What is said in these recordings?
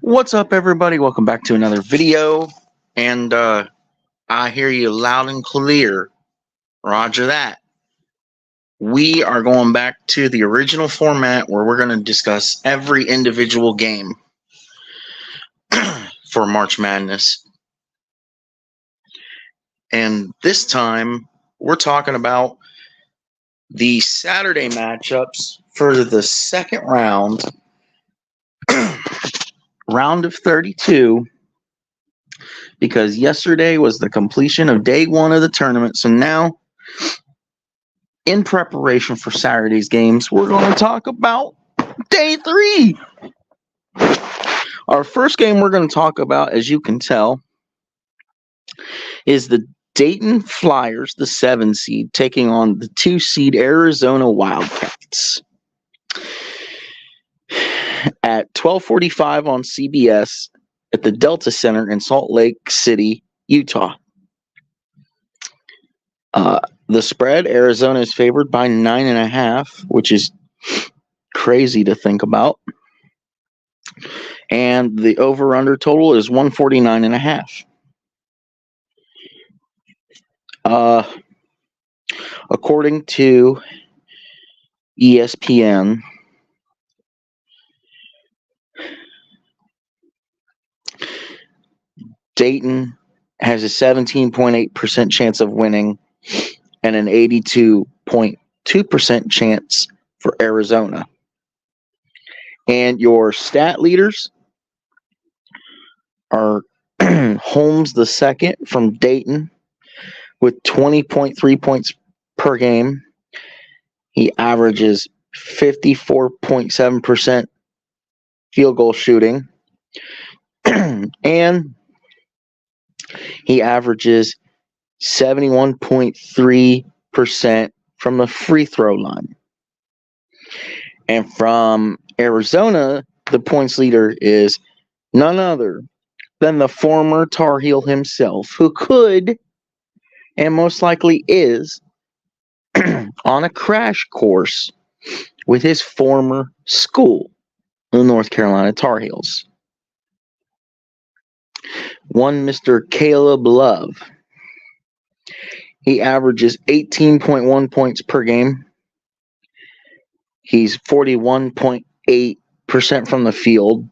What's up, everybody? Welcome back to another video. And I hear you loud and clear. Roger that. We are going back to the original format where we're going to discuss every individual game for March Madness. And this time, we're talking about the Saturday matchups for the second round, round of 32. Because yesterday was the completion of day one of the tournament. So now, in preparation for Saturday's games, we're going to talk about day three. Our first game we're going to talk about, as you can tell, is the Dayton Flyers, the 7 seed, taking on the 2 seed Arizona Wildcats. At 12:45 on CBS at the Delta Center in Salt Lake City, Utah. The spread, Arizona is favored by 9.5, which is crazy to think about. And the over-under total is 149.5. According to ESPN, Dayton has a 17.8% chance of winning and an 82.2% chance for Arizona. And your stat leaders are Holmes II from Dayton with 20.3 points per game. He averages 54.7% field goal shooting. And he averages 71.3% from the free throw line. And from Arizona, the points leader is none other than the former Tar Heel himself, who could, and most likely is, on a crash course with his former school, the North Carolina Tar Heels. One Mr. Caleb Love. He averages 18.1 points per game. He's 41.8% from the field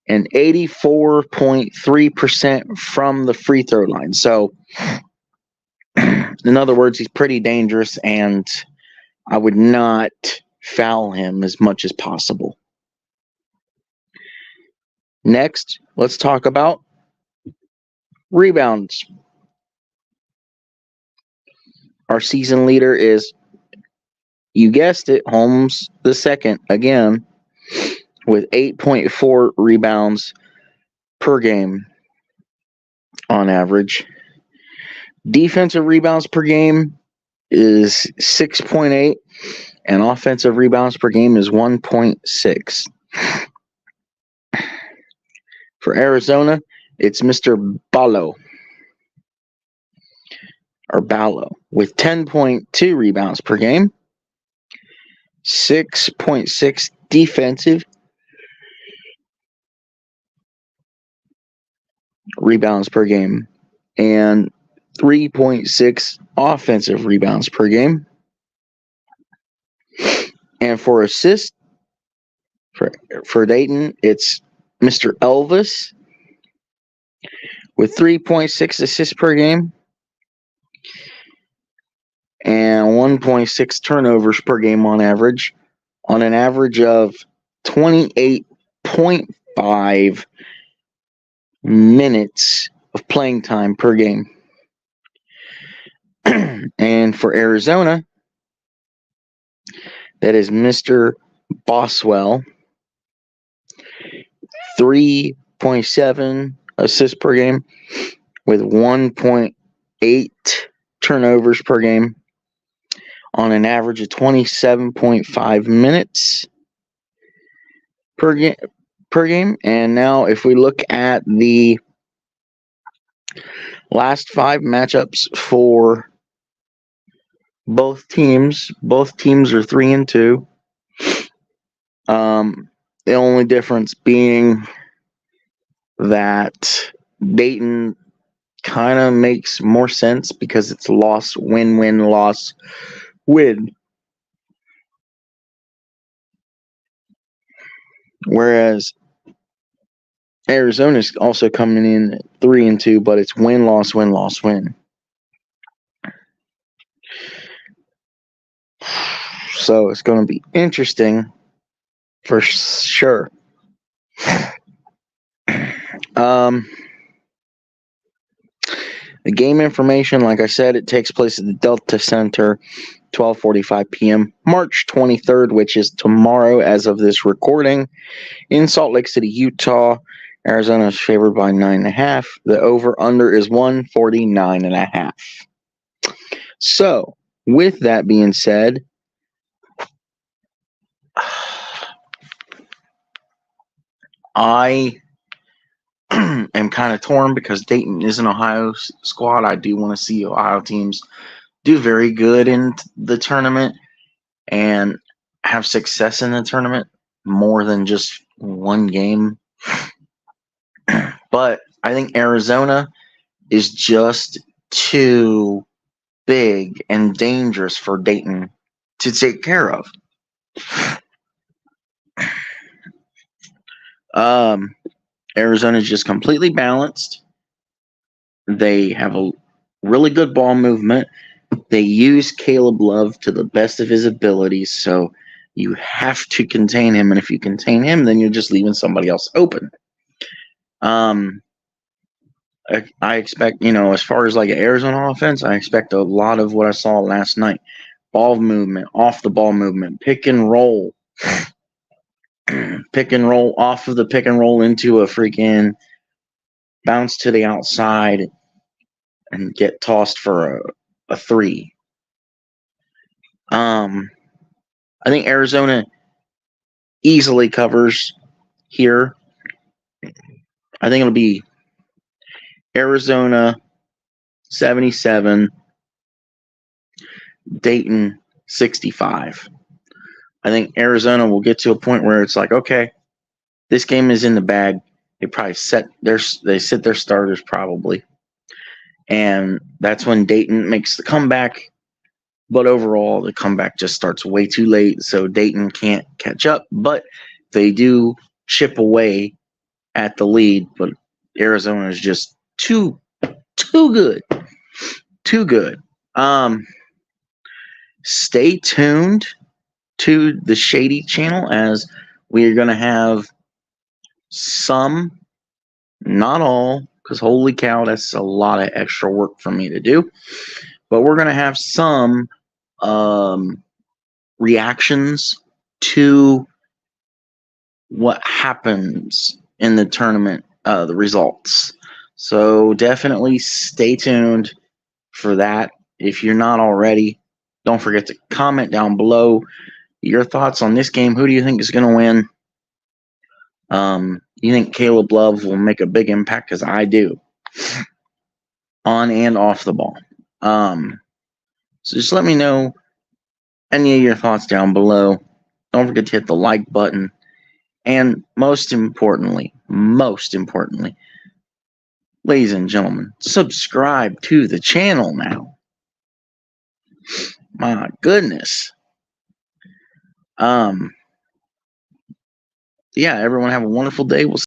and 84.3% from the free throw line. So, in other words, he's pretty dangerous, and I would not foul him as much as possible. Next, let's talk about rebounds. Our season leader is, you guessed it, Holmes II again, with 8.4 rebounds per game on average. Defensive rebounds per game is 6.8, and offensive rebounds per game is 1.6. For Arizona, it's Mr. Ballo with 10.2 rebounds per game, 6.6 defensive rebounds per game, and 3.6 offensive rebounds per game. And for assists, for Dayton, it's Mr. Elvis with 3.6 assists per game and 1.6 turnovers per game on average, on an average of 28.5 minutes of playing time per game. And for Arizona, that is Mr. Boswell, 3.7 assists per game with 1.8 turnovers per game on an average of 27.5 minutes per game. And now if we look at the last 5 matchups for both teams are 3-2. The only difference being that Dayton kind of makes more sense because it's loss, win, win, loss, win. Whereas Arizona's also coming in at 3-2, but it's win, loss, win, loss, win. So it's going to be interesting for sure. The game information, like I said, it takes place at the Delta Center, 12:45 p.m., March 23rd, which is tomorrow as of this recording, in Salt Lake City, Utah. Arizona is favored by 9.5. The over-under is 149.5. So, with that being said, I am kind of torn because Dayton is an Ohio squad. I do want to see Ohio teams do very good in the tournament and have success in the tournament more than just one game. But I think Arizona is just too big and dangerous for Dayton to take care of. Arizona is just completely balanced. They have a really good ball movement. They use Caleb Love to the best of his abilities, so you have to contain him. And if you contain him, then you're just leaving somebody else open. I expect, as far as like an Arizona offense, I expect a lot of what I saw last night. Ball movement, off the ball movement, pick and roll. Pick and roll, off of the pick and roll into a freaking bounce to the outside and get tossed for a three. I think Arizona easily covers here. I think it'll be Arizona 77, Dayton 65. I think Arizona will get to a point where it's like, okay, this game is in the bag. They probably sit their starters probably. And that's when Dayton makes the comeback. But overall, the comeback just starts way too late, so Dayton can't catch up. But they do chip away at the lead, but Arizona is just too good. Too good. Stay tuned to the Shady channel as we are going to have some, not all, because holy cow, that's a lot of extra work for me to do. But we're going to have some reactions to what happens in the tournament, the results. So definitely stay tuned for that. If you're not already, don't forget to comment down below your thoughts on this game. Who do you think is going to win? You think Caleb Love will make a big impact? Because I do. On and off the ball. So just let me know any of your thoughts down below. Don't forget to hit the like button. And most importantly, ladies and gentlemen, subscribe to the channel now. My goodness. Yeah, everyone have a wonderful day. We'll